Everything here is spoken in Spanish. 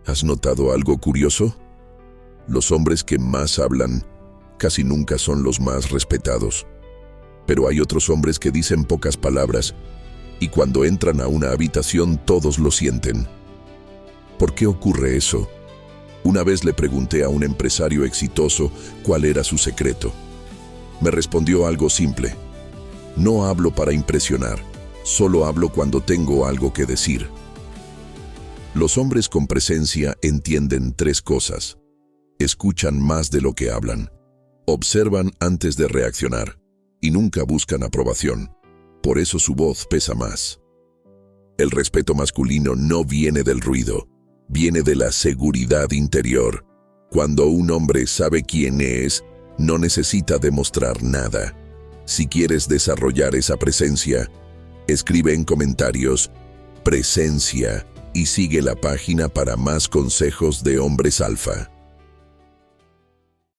¿Has notado algo curioso? Los hombres que más hablan casi nunca son los más respetados. Pero hay otros hombres que dicen pocas palabras y cuando entran a una habitación todos lo sienten. ¿Por qué ocurre eso? Una vez le pregunté a un empresario exitoso cuál era su secreto. Me respondió algo simple. No hablo para impresionar, solo hablo cuando tengo algo que decir. Los hombres con presencia entienden tres cosas. Escuchan más de lo que hablan. Observan antes de reaccionar y nunca buscan aprobación. Por eso su voz pesa más. El respeto masculino no viene del ruido, viene de la seguridad interior. Cuando un hombre sabe quién es, no necesita demostrar nada. Si quieres desarrollar esa presencia, escribe en comentarios "presencia" y sigue la página para más consejos de hombres alfa.